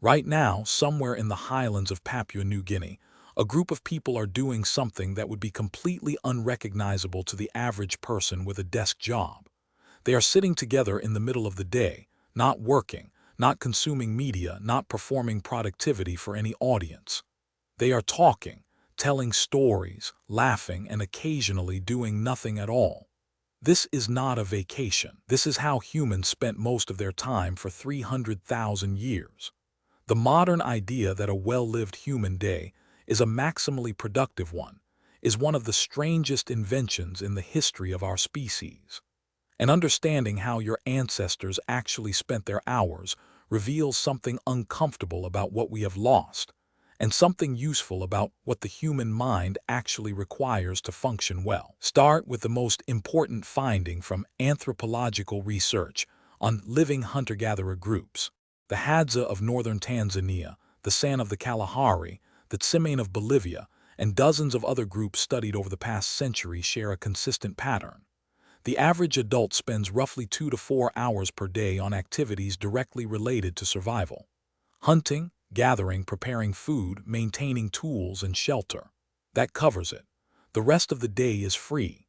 Right now, somewhere in the highlands of Papua New Guinea, a group of people are doing something that would be completely unrecognizable to the average person with a desk job. They are sitting together in the middle of the day, not working, not consuming media, not performing productivity for any audience. They are talking, telling stories, laughing, and occasionally doing nothing at all. This is not a vacation. This is how humans spent most of their time for 300,000 years. The modern idea that a well-lived human day is a maximally productive one is one of the strangest inventions in the history of our species. And understanding how your ancestors actually spent their hours reveals something uncomfortable about what we have lost, and something useful about what the human mind actually requires to function well. Start with the most important finding from anthropological research on living hunter-gatherer groups. The Hadza of northern Tanzania, the San of the Kalahari, the Tsimane of Bolivia, and dozens of other groups studied over the past century share a consistent pattern. The average adult spends roughly 2 to 4 hours per day on activities directly related to survival. Hunting, gathering, preparing food, maintaining tools, and shelter. That covers it. The rest of the day is free.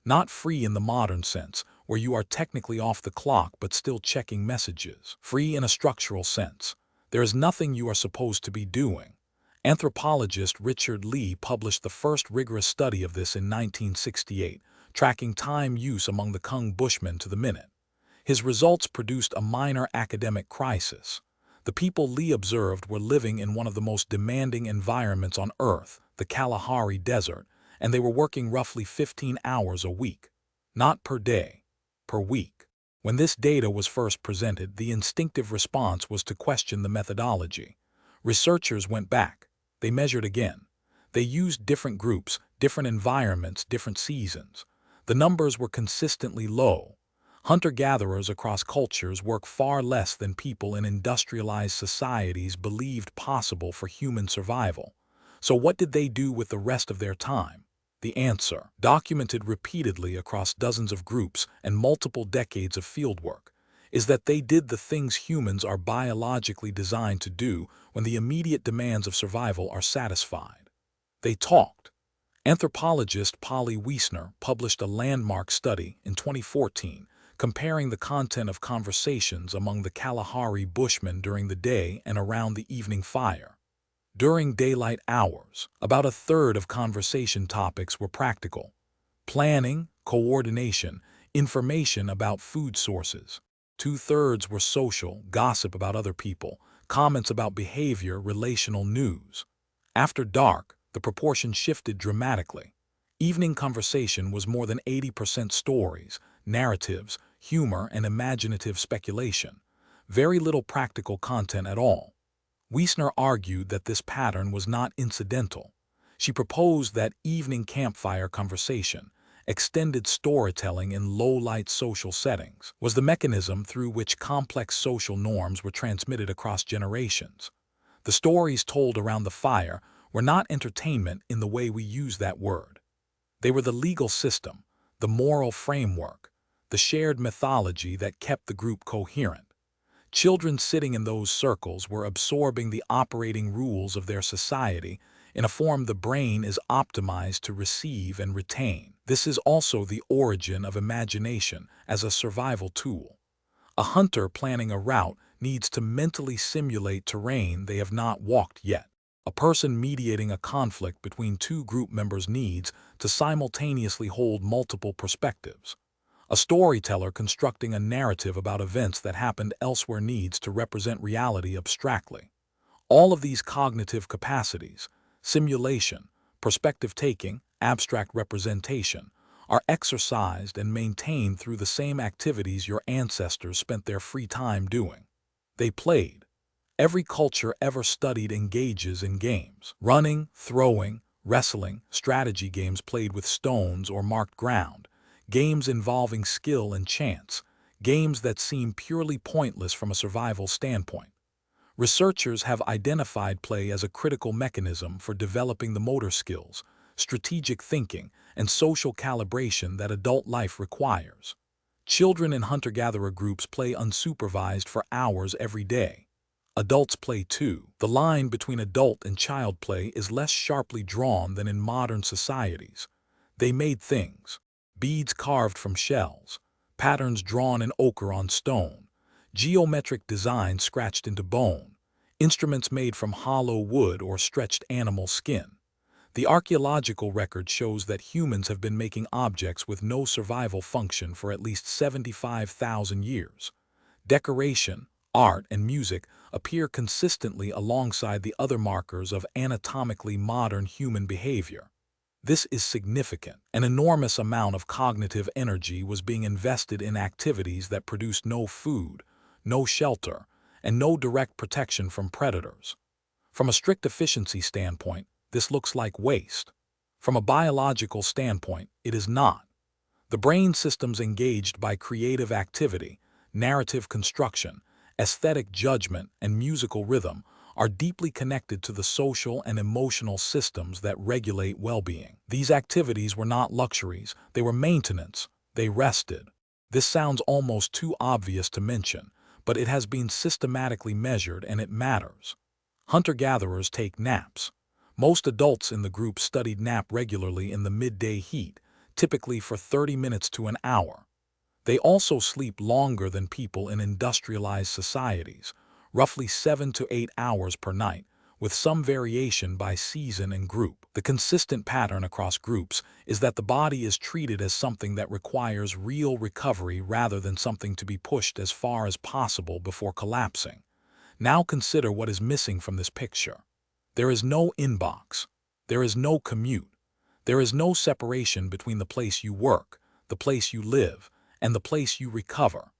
Not free in the modern sense, where you are technically off the clock but still checking messages. Free in a structural sense. There is nothing you are supposed to be doing. Anthropologist Richard Lee published the first rigorous study of this in 1968, tracking time use among the Kung Bushmen to the minute. His results produced a minor academic crisis. The people Lee observed were living in one of the most demanding environments on Earth, the Kalahari Desert, and they were working roughly 15 hours a week. Not per day, per week. When this data was first presented, the instinctive response was to question the methodology. Researchers went back. They measured again. They used different groups, different environments, different seasons. The numbers were consistently low. Hunter-gatherers across cultures work far less than people in industrialized societies believed possible for human survival. So what did they do with the rest of their time? The answer, documented repeatedly across dozens of groups and multiple decades of fieldwork, is that they did the things humans are biologically designed to do when the immediate demands of survival are satisfied. They talked. Anthropologist Polly Wiesner published a landmark study in 2014 comparing the content of conversations among the Kalahari Bushmen during the day and around the evening fire. During daylight hours, about a third of conversation topics were practical: planning, coordination, information about food sources. 2/3 were social, gossip about other people, comments about behavior, relational news. After dark, the proportion shifted dramatically. Evening conversation was more than 80% stories, narratives, humor, and imaginative speculation. Very little practical content at all. Wiesner argued that this pattern was not incidental. She proposed that evening campfire conversation, extended storytelling in low-light social settings, was the mechanism through which complex social norms were transmitted across generations. The stories told around the fire were not entertainment in the way we use that word. They were the legal system, the moral framework, the shared mythology that kept the group coherent. Children sitting in those circles were absorbing the operating rules of their society in a form the brain is optimized to receive and retain. This is also the origin of imagination as a survival tool. A hunter planning a route needs to mentally simulate terrain they have not walked yet. A person mediating a conflict between two group members needs to simultaneously hold multiple perspectives. A storyteller constructing a narrative about events that happened elsewhere needs to represent reality abstractly. All of these cognitive capacities, simulation, perspective-taking, abstract representation, are exercised and maintained through the same activities your ancestors spent their free time doing. They played. Every culture ever studied engages in games. Running, throwing, wrestling, strategy games played with stones or marked ground, games involving skill and chance, games that seem purely pointless from a survival standpoint. Researchers have identified play as a critical mechanism for developing the motor skills, strategic thinking, and social calibration that adult life requires. Children in hunter-gatherer groups play unsupervised for hours every day. Adults play too. The line between adult and child play is less sharply drawn than in modern societies. They made things. Beads carved from shells, patterns drawn in ochre on stone, geometric designs scratched into bone, instruments made from hollow wood or stretched animal skin. The archaeological record shows that humans have been making objects with no survival function for at least 75,000 years. Decoration, art, and music appear consistently alongside the other markers of anatomically modern human behavior. This is significant. An enormous amount of cognitive energy was being invested in activities that produced no food, no shelter, and no direct protection from predators. From a strict efficiency standpoint, this looks like waste. From a biological standpoint, it is not. The brain systems engaged by creative activity, narrative construction, aesthetic judgment, and musical rhythm are deeply connected to the social and emotional systems that regulate well-being. These activities were not luxuries, they were maintenance, they rested. This sounds almost too obvious to mention, but it has been systematically measured and it matters. Hunter-gatherers take naps. Most adults in the group studied nap regularly in the midday heat, typically for 30 minutes to an hour. They also sleep longer than people in industrialized societies, roughly 7 to 8 hours per night, with some variation by season and group. The consistent pattern across groups is that the body is treated as something that requires real recovery rather than something to be pushed as far as possible before collapsing. Now consider what is missing from this picture. There is no inbox. There is no commute. There is no separation between the place you work, the place you live, and the place you recover.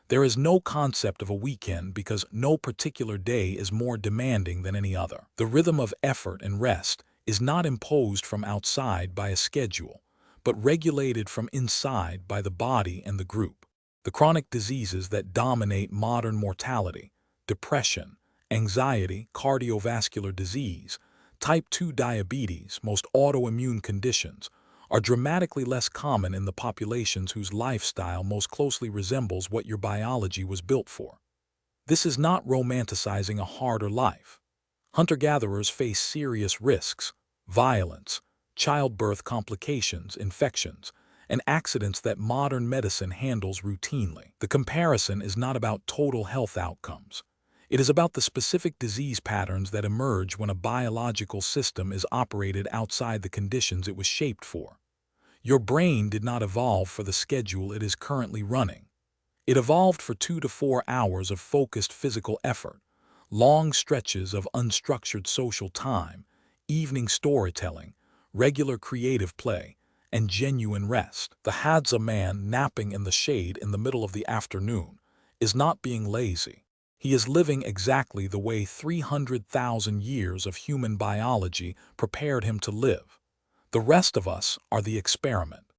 There is no concept of a weekend because no particular day is more demanding than any other. The rhythm of effort and rest is not imposed from outside by a schedule, but regulated from inside by the body and the group. The chronic diseases that dominate modern mortality, depression, anxiety, cardiovascular disease, type 2 diabetes, most autoimmune conditions, are dramatically less common in the populations whose lifestyle most closely resembles what your biology was built for. This is not romanticizing a harder life. Hunter-gatherers face serious risks, violence, childbirth complications, infections, and accidents that modern medicine handles routinely. The comparison is not about total health outcomes. It is about the specific disease patterns that emerge when a biological system is operated outside the conditions it was shaped for. Your brain did not evolve for the schedule it is currently running. It evolved for 2 to 4 hours of focused physical effort, long stretches of unstructured social time, evening storytelling, regular creative play, and genuine rest. The Hadza man napping in the shade in the middle of the afternoon is not being lazy. He is living exactly the way 300,000 years of human biology prepared him to live. The rest of us are the experiment.